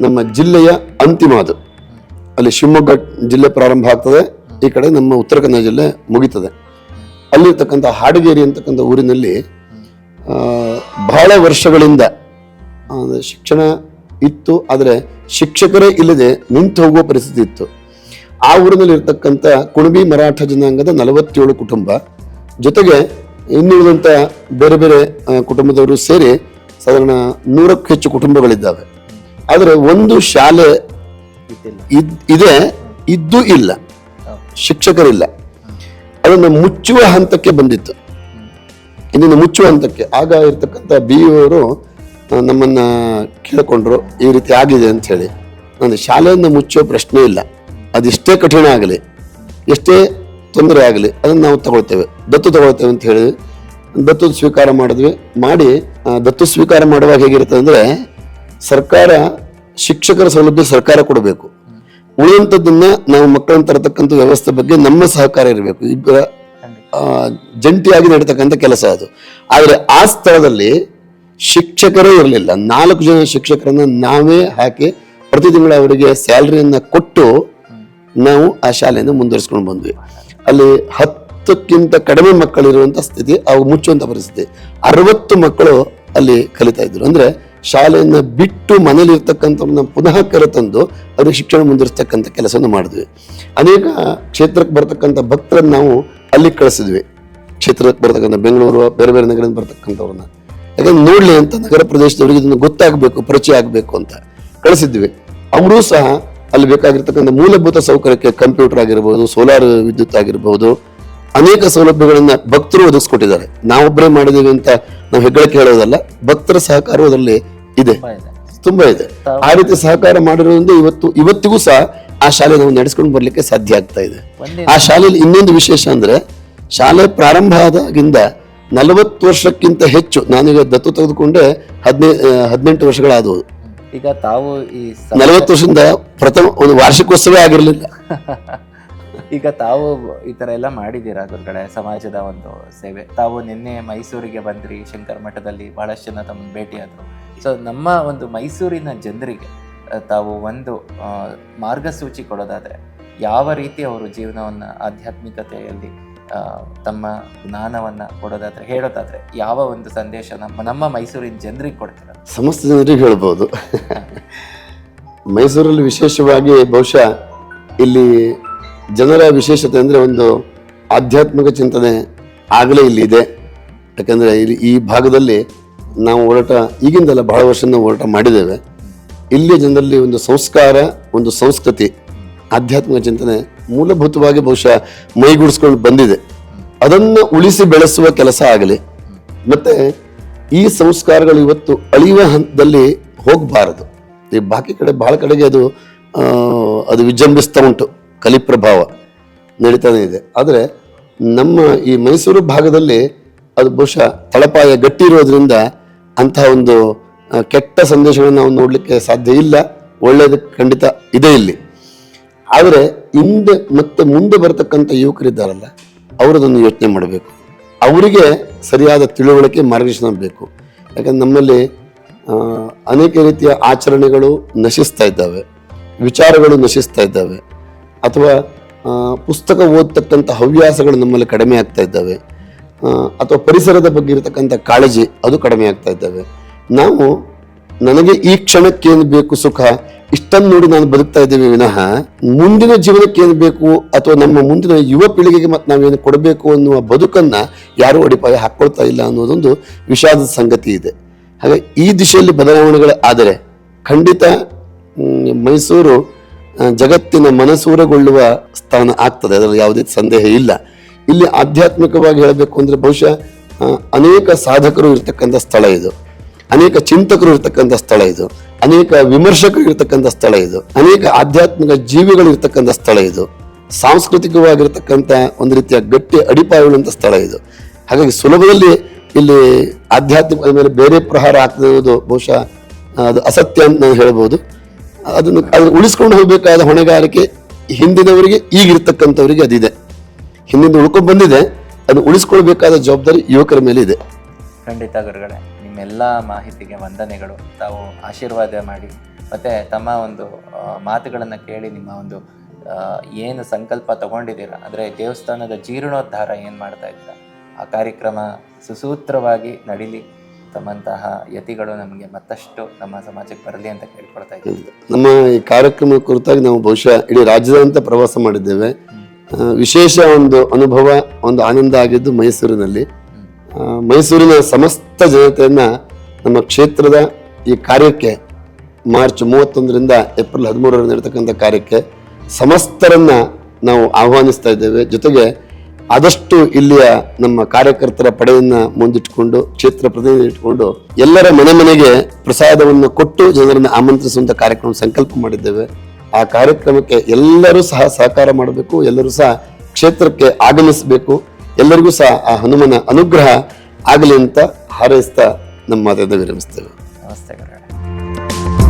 ನಮ್ಮ ಜಿಲ್ಲೆಯ ಅಂತಿಮ, ಅದು ಅಲ್ಲಿ ಶಿವಮೊಗ್ಗ ಜಿಲ್ಲೆ ಪ್ರಾರಂಭ ಆಗ್ತದೆ, ಈ ಕಡೆ ನಮ್ಮ ಉತ್ತರ ಕನ್ನಡ ಜಿಲ್ಲೆ ಮುಗಿತದೆ. ಅಲ್ಲಿರ್ತಕ್ಕಂಥ ಹಾಡಗೇರಿ ಅಂತಕ್ಕಂಥ ಊರಿನಲ್ಲಿ ಬಹಳ ವರ್ಷಗಳಿಂದ ಶಿಕ್ಷಣ ಇತ್ತು, ಆದರೆ ಶಿಕ್ಷಕರೇ ಇಲ್ಲದೆ ನಿಂತು ಹೋಗುವ ಪರಿಸ್ಥಿತಿ ಇತ್ತು. ಆ ಊರಿನಲ್ಲಿ ಇರ್ತಕ್ಕಂಥ ಕುಣಬಿ ಮರಾಠ ಜನಾಂಗದ 47 ಕುಟುಂಬ, ಜೊತೆಗೆ ಇನ್ನುಳಿದಂಥ ಬೇರೆ ಬೇರೆ ಕುಟುಂಬದವರು ಸೇರಿ ಸಾಧಾರಣ 100ಕ್ಕೂ ಹೆಚ್ಚು ಕುಟುಂಬಗಳಿದ್ದಾವೆ. ಆದರೆ ಒಂದು ಶಾಲೆ ಇದೆ, ಇದ್ದೂ ಇಲ್ಲ, ಶಿಕ್ಷಕರಿಲ್ಲ. ಅದನ್ನು ಮುಚ್ಚುವ ಹಂತಕ್ಕೆ ಬಂದಿತ್ತು. ಇದನ್ನು ಮುಚ್ಚುವ ಹಂತಕ್ಕೆ ಆಗ ಇರ್ತಕ್ಕಂಥ BO ನಮ್ಮನ್ನ ಕೇಳಿಕೊಂಡ್ರು, ಈ ರೀತಿ ಆಗಿದೆ ಅಂತ ಹೇಳಿ. ನಾನು ಶಾಲೆಯನ್ನು ಮುಚ್ಚುವ ಪ್ರಶ್ನೆ ಇಲ್ಲ, ಅದೆಷ್ಟೇ ಕಠಿಣ ಆಗಲಿ, ಎಷ್ಟೇ ತೊಂದರೆ ಆಗಲಿ, ಅದನ್ನು ನಾವು ತಗೊಳ್ತೇವೆ, ದತ್ತು ತಗೊಳ್ತೇವೆ ಅಂತ ಹೇಳಿ ದತ್ತು ಸ್ವೀಕಾರ ಮಾಡಿದ್ವಿ. ದತ್ತು ಸ್ವೀಕಾರ ಮಾಡುವಾಗ ಹೇಗಿರ್ತದೆ ಅಂದ್ರೆ, ಸರ್ಕಾರ ಶಿಕ್ಷಕರ ಸೌಲಭ್ಯ ಸರ್ಕಾರ ಕೊಡಬೇಕು, ಉಳಿದಂಥದ್ದನ್ನ ನಾವು ಮಕ್ಕಳನ್ನು ತರತಕ್ಕಂಥ ವ್ಯವಸ್ಥೆ ಬಗ್ಗೆ ನಮ್ಮ ಸಹಕಾರ ಇರಬೇಕು. ಇಬ್ಬರ ಜಂಟಿಯಾಗಿ ನಡೀತಕ್ಕಂಥ ಕೆಲಸ ಅದು. ಆದರೆ ಆ ಸ್ಥಳದಲ್ಲಿ ಶಿಕ್ಷಕರೇ ಇರಲಿಲ್ಲ. 4 ಜನ ಶಿಕ್ಷಕರನ್ನ ನಾವೇ ಹಾಕಿ ಪ್ರತಿ ತಿಂಗಳು ಅವರಿಗೆ ಸ್ಯಾಲರಿಯನ್ನ ಕೊಟ್ಟು ನಾವು ಆ ಶಾಲೆಯನ್ನು ಮುಂದುವರಿಸ್ಕೊಂಡು ಬಂದ್ವಿ. ಅಲ್ಲಿ 10ಕ್ಕಿಂತ ಕಡಿಮೆ ಮಕ್ಕಳಿರುವಂತ ಸ್ಥಿತಿ, ಅವು ಮುಚ್ಚುವಂತ ಪರಿಸ್ಥಿತಿ. 60 ಮಕ್ಕಳು ಅಲ್ಲಿ ಕಲಿತಾ ಇದ್ರು. ಅಂದ್ರೆ ಶಾಲೆಯನ್ನ ಬಿಟ್ಟು ಮನೇಲಿ ಇರ್ತಕ್ಕಂಥವ್ರನ್ನ ಪುನಃ ಕರೆತಂದು ಅವ್ರಿಗೆ ಶಿಕ್ಷಣ ಮುಂದುವರಿಸ್ತಕ್ಕಂಥ ಕೆಲಸವನ್ನು ಮಾಡಿದ್ವಿ. ಅನೇಕ ಕ್ಷೇತ್ರಕ್ಕೆ ಬರ್ತಕ್ಕಂಥ ಭಕ್ತರನ್ನ ನಾವು ಅಲ್ಲಿ ಕಳಿಸಿದ್ವಿ. ಕ್ಷೇತ್ರಕ್ಕೆ ಬರ್ತಕ್ಕಂಥ ಬೆಂಗಳೂರು, ಬೇರೆ ಬೇರೆ ನಗರದಿಂದ ಬರ್ತಕ್ಕಂಥವ್ರನ್ನ, ಯಾಕಂದ್ರೆ ನೋಡ್ಲಿ ಅಂತ, ನಗರ ಪ್ರದೇಶದವರಿಗೆ ಇದನ್ನು ಗೊತ್ತಾಗಬೇಕು, ಪರಿಚಯ ಆಗಬೇಕು ಅಂತ ಕಳಿಸಿದ್ವಿ. ಅವರು ಸಹ ಅಲ್ಲಿ ಬೇಕಾಗಿರ್ತಕ್ಕಂಥ ಮೂಲಭೂತ ಸೌಕರ್ಯಕ್ಕೆ ಕಂಪ್ಯೂಟರ್ ಆಗಿರ್ಬೋದು, ಸೋಲಾರ್ ವಿದ್ಯುತ್ ಆಗಿರ್ಬೋದು, ಅನೇಕ ಸೌಲಭ್ಯಗಳನ್ನ ಭಕ್ತರು ಒದಗಿಸ್ಕೊಟ್ಟಿದ್ದಾರೆ. ನಾವೊಬ್ಬರೇ ಮಾಡಿದ್ದೀವಿ ಅಂತ ನಾವು ಹೆಗ್ಗಳಿಕೆ ಹೇಳೋದಲ್ಲ, ಭಕ್ತರ ಸಹಕಾರ ಅದರಲ್ಲಿ ಇದೆ, ತುಂಬಾ ಇದೆ. ಆ ರೀತಿ ಸಹಕಾರ ಮಾಡಿರೋದ್ರಿಂದ ಇವತ್ತಿಗೂ ಸಹ ಆ ಶಾಲೆ ನಾವು ನಡೆಸ್ಕೊಂಡು ಬರ್ಲಿಕ್ಕೆ ಸಾಧ್ಯ ಆಗ್ತಾ ಇದೆ. ಆ ಶಾಲೆಯಲ್ಲಿ ಇನ್ನೊಂದು ವಿಶೇಷ ಅಂದ್ರೆ, ಶಾಲೆ ಪ್ರಾರಂಭ ಆದಾಗಿಂದ 40 ವರ್ಷಕ್ಕಿಂತ ಹೆಚ್ಚು, ನಾನೀಗ ದತ್ತು ತೆಗೆದುಕೊಂಡೆ 18 ವರ್ಷಗಳಾದವು. ಈಗ ತಾವು ಈ 40 ವರ್ಷದಿಂದ ಪ್ರಥಮ ಒಂದು ವಾರ್ಷಿಕೋತ್ಸವ ಆಗಿರಲಿಲ್ಲ. ಈಗ ತಾವು ಈ ತರ ಎಲ್ಲ ಮಾಡಿದ್ದೀರಾ ಗುರುಗಳೇ, ಸಮಾಜದ ಒಂದು ಸೇವೆ. ತಾವು ನಿನ್ನೆ ಮೈಸೂರಿಗೆ ಬಂದ್ರಿ, ಶಂಕರ ಮಠದಲ್ಲಿ ಬಹಳಷ್ಟು ಜನ ತಮ್ಮನ್ನು ಭೇಟಿಯಾದರು. ಸೊ ನಮ್ಮ ಒಂದು ಮೈಸೂರಿನ ಜನರಿಗೆ ತಾವು ಒಂದು ಮಾರ್ಗಸೂಚಿ ಕೊಡೋದಾದ್ರೆ, ಯಾವ ರೀತಿ ಅವರು ಜೀವನವನ್ನ ಆಧ್ಯಾತ್ಮಿಕತೆಯಲ್ಲಿ ತಮ್ಮ ಜ್ಞಾನವನ್ನ ಕೊಡೋದಾದ್ರೆ, ಹೇಳೋದಾದ್ರೆ ಯಾವ ಒಂದು ಸಂದೇಶ ನಮ್ಮ ಮೈಸೂರಿನ ಜನರಿಗೆ ಕೊಡ್ತೀರ? ಸಮಸ್ತ ಜನರಿಗೆ ಹೇಳ್ಬೋದು. ಮೈಸೂರಲ್ಲಿ ವಿಶೇಷವಾಗಿ ಬಹುಶಃ ಇಲ್ಲಿ ಜನರ ವಿಶೇಷತೆ ಅಂದ್ರೆ, ಒಂದು ಆಧ್ಯಾತ್ಮಿಕ ಚಿಂತನೆ ಆಗಲೇ ಇಲ್ಲಿ ಇದೆ. ಯಾಕಂದರೆ ಈ ಭಾಗದಲ್ಲಿ ನಾವು ಹೋರಾಟ ಈಗಿಂದಲ್ಲ ಬಹಳ ವರ್ಷ ನಾವು ಹೋರಾಟ ಮಾಡಿದ್ದೇವೆ. ಇಲ್ಲಿಯ ಜನರಲ್ಲಿ ಒಂದು ಸಂಸ್ಕಾರ, ಒಂದು ಸಂಸ್ಕೃತಿ, ಆಧ್ಯಾತ್ಮಿಕ ಚಿಂತನೆ ಮೂಲಭೂತವಾಗಿ ಬಹುಶಃ ಮೈಗೂಡಿಸ್ಕೊಂಡು ಬಂದಿದೆ. ಅದನ್ನು ಉಳಿಸಿ ಬೆಳೆಸುವ ಕೆಲಸ ಆಗಲಿ. ಮತ್ತೆ ಈ ಸಂಸ್ಕಾರಗಳು ಇವತ್ತು ಅಳಿಯುವ ಹಂತದಲ್ಲಿ ಹೋಗಬಾರದು. ಈ ಬಾಕಿ ಕಡೆ ಬಹಳ ಕಡೆಗೆ ಅದು ವಿಜೃಂಭಿಸ್ತಾ ಉಂಟು, ಕಲಿ ಪ್ರಭಾವ ನಡೀತಾನೆ ಇದೆ. ಆದರೆ ನಮ್ಮ ಈ ಮೈಸೂರು ಭಾಗದಲ್ಲಿ ಅದು ಬಹುಶಃ ತಳಪಾಯ ಗಟ್ಟಿ ಇರೋದ್ರಿಂದ ಅಂತಹ ಒಂದು ಕೆಟ್ಟ ಸಂದೇಶಗಳನ್ನು ನಾವು ನೋಡಲಿಕ್ಕೆ ಸಾಧ್ಯ ಇಲ್ಲ. ಒಳ್ಳೆಯದು ಖಂಡಿತ ಇದೆ ಇಲ್ಲಿ. ಆದರೆ ಮುಂದೆ ಬರತಕ್ಕಂಥ ಯುವಕರಿದ್ದಾರಲ್ಲ, ಅವರದನ್ನು ಯೋಚನೆ ಮಾಡಬೇಕು. ಅವರಿಗೆ ಸರಿಯಾದ ತಿಳುವಳಿಕೆ, ಮಾರ್ಗದರ್ಶನ ಬೇಕು. ಯಾಕಂದ್ರೆ ನಮ್ಮಲ್ಲಿ ಅನೇಕ ರೀತಿಯ ಆಚರಣೆಗಳು ನಶಿಸ್ತಾ ಇದ್ದಾವೆ, ವಿಚಾರಗಳು ನಶಿಸ್ತಾ ಇದ್ದಾವೆ, ಅಥವಾ ಪುಸ್ತಕ ಓದತಕ್ಕಂಥ ಹವ್ಯಾಸಗಳು ನಮ್ಮಲ್ಲಿ ಕಡಿಮೆ ಆಗ್ತಾ ಇದ್ದಾವೆ, ಅಥವಾ ಪರಿಸರದ ಬಗ್ಗೆ ಇರತಕ್ಕಂಥ ಕಾಳಜಿ ಅದು ಕಡಿಮೆ ಆಗ್ತಾ ಇದ್ದಾವೆ. ನಾವು ನನಗೆ ಈ ಕ್ಷಣಕ್ಕೆ ಏನು ಬೇಕು ಸುಖ, ಇಷ್ಟನ್ನು ನೋಡಿ ನಾನು ಬದುಕ್ತಾ ಇದ್ದೇವೆ ವಿನಃ ಮುಂದಿನ ಜೀವನಕ್ಕೆ ಏನು ಬೇಕು ಅಥವಾ ನಮ್ಮ ಮುಂದಿನ ಯುವ ಪೀಳಿಗೆಗೆ ಮತ್ತೆ ನಾವೇನು ಕೊಡಬೇಕು ಅನ್ನುವ ಬದುಕನ್ನ ಯಾರೂ ಅಡಿಪಾಯ ಹಾಕೊಳ್ತಾ ಇಲ್ಲ ಅನ್ನೋದೊಂದು ವಿಷಾದದ ಸಂಗತಿ ಇದೆ. ಹಾಗೆ ಈ ದಿಶೆಯಲ್ಲಿ ಬದಲಾವಣೆಗಳು ಆದರೆ ಖಂಡಿತ ಮೈಸೂರು ಜಗತ್ತಿನ ಮನಸೂರೆಗೊಳ್ಳುವ ಸ್ಥಾನ ಆಗ್ತದೆ, ಅದರಲ್ಲಿ ಯಾವುದೇ ಸಂದೇಹ ಇಲ್ಲ. ಇಲ್ಲಿ ಆಧ್ಯಾತ್ಮಿಕವಾಗಿ ಹೇಳಬೇಕು ಅಂದ್ರೆ ಬಹುಶಃ ಅನೇಕ ಸಾಧಕರು ಇರ್ತಕ್ಕಂಥ ಸ್ಥಳ ಇದು, ಅನೇಕ ಚಿಂತಕರು ಇರ್ತಕ್ಕಂಥ ಸ್ಥಳ ಇದು, ಅನೇಕ ವಿಮರ್ಶಕರು ಇರ್ತಕ್ಕಂಥ ಸ್ಥಳ ಇದು, ಅನೇಕ ಆಧ್ಯಾತ್ಮಿಕ ಜೀವಿಗಳು ಇರ್ತಕ್ಕಂಥ ಸ್ಥಳ ಇದು, ಸಾಂಸ್ಕೃತಿಕವಾಗಿರ್ತಕ್ಕಂಥ ಒಂದು ರೀತಿಯ ಗಟ್ಟಿ ಅಡಿಪಾಯವುಳ್ಳಂಥ ಸ್ಥಳ ಇದು. ಹಾಗಾಗಿ ಸುಲಭದಲ್ಲಿ ಇಲ್ಲಿ ಆಧ್ಯಾತ್ಮಿಕದ ಮೇಲೆ ಬೇರೆ ಪ್ರಹಾರ ಆಗ್ತಿರುವುದು ಬಹುಶಃ ಅದು ಅಸತ್ಯ ಅಂತ ನಾನು ಹೇಳ್ಬೋದು. ಅದನ್ನು ಉಳಿಸ್ಕೊಂಡು ಹೋಗಬೇಕಾದ ಹೊಣೆಗಾರಿಕೆ ಹಿಂದಿನವರಿಗೆ, ಈಗಿರ್ತಕ್ಕಂಥವರಿಗೆ ಅದಿದೆ. ಹಿಂದಿಂದ ಉಳ್ಕೊಂಡು ಬಂದಿದೆ, ಅದನ್ನು ಉಳಿಸ್ಕೊಳ್ಬೇಕಾದ ಜವಾಬ್ದಾರಿ ಯುವಕರ ಮೇಲೆ ಇದೆ. ಖಂಡಿತ ಗುರುಗಳೇ, ನಿಮ್ಮೆಲ್ಲ ಮಾಹಿತಿಗೆ ವಂದನೆಗಳು. ತಾವು ಆಶೀರ್ವಾದ ಮಾಡಿ ಮತ್ತು ತಮ್ಮ ಒಂದು ಮಾತುಗಳನ್ನು ಕೇಳಿ ನಿಮ್ಮ ಒಂದು ಏನು ಸಂಕಲ್ಪ ತಗೊಂಡಿದ್ದೀರಾ, ಅಂದರೆ ದೇವಸ್ಥಾನದ ಜೀರ್ಣೋದ್ಧಾರ ಏನು ಮಾಡ್ತಾ ಇದ್ದೀರಾ, ಆ ಕಾರ್ಯಕ್ರಮ ಸುಸೂತ್ರವಾಗಿ ನಡೀಲಿ. ತಮ್ಮಂತಹ ಯತಿಗಳು ನಮಗೆ ಮತ್ತಷ್ಟು ನಮ್ಮ ಸಮಾಜಕ್ಕೆ ಬರಲಿ ಅಂತ ಕೇಳ್ಕೊಳ್ತಾ ಇದ್ದೀವಿ. ನಮ್ಮ ಈ ಕಾರ್ಯಕ್ರಮ ಕುರಿತಾಗಿ ನಾವು ಬಹುಶಃ ಇಡೀ ರಾಜ್ಯದಂತ ಪ್ರವಾಸ ಮಾಡಿದ್ದೇವೆ. ವಿಶೇಷ ಒಂದು ಅನುಭವ, ಒಂದು ಆನಂದ ಆಗಿದ್ದು ಮೈಸೂರಿನಲ್ಲಿ. ಮೈಸೂರಿನ ಸಮಸ್ತ ಜನತೆಯನ್ನ ನಮ್ಮ ಕ್ಷೇತ್ರದ ಈ ಕಾರ್ಯಕ್ಕೆ ಮಾರ್ಚ್ 31ರಿಂದ ಏಪ್ರಿಲ್ 13 ನಡೆತಕ್ಕಂಥ ಕಾರ್ಯಕ್ಕೆ ಸಮಸ್ತರನ್ನ ನಾವು ಆಹ್ವಾನಿಸ್ತಾ ಇದ್ದೇವೆ. ಜೊತೆಗೆ ಆದಷ್ಟು ಇಲ್ಲಿಯ ನಮ್ಮ ಕಾರ್ಯಕರ್ತರ ಪಡೆಯನ್ನ ಮುಂದಿಟ್ಟುಕೊಂಡು, ಕ್ಷೇತ್ರ ಪ್ರತಿನಿಧಿ ಇಟ್ಕೊಂಡು ಎಲ್ಲರ ಮನೆಗೆ ಪ್ರಸಾದವನ್ನು ಕೊಟ್ಟು ಜನರನ್ನು ಆಮಂತ್ರಿಸುವಂತ ಕಾರ್ಯಕ್ರಮ ಸಂಕಲ್ಪ ಮಾಡಿದ್ದೇವೆ. ಆ ಕಾರ್ಯಕ್ರಮಕ್ಕೆ ಎಲ್ಲರೂ ಸಹ ಸಹಕಾರ ಮಾಡಬೇಕು, ಎಲ್ಲರೂ ಸಹ ಕ್ಷೇತ್ರಕ್ಕೆ ಆಗಮಿಸಬೇಕು, ಎಲ್ಲರಿಗೂ ಸಹ ಆ ಹನುಮನ ಅನುಗ್ರಹ ಆಗಲಿ ಅಂತ ಹಾರೈಸ್ತಾ ನಮ್ಮ ಮಾತನ್ನು ವಿರಮಿಸ್ತೇವೆ. ನಮಸ್ತೆ ಗುರುಗಳೇ.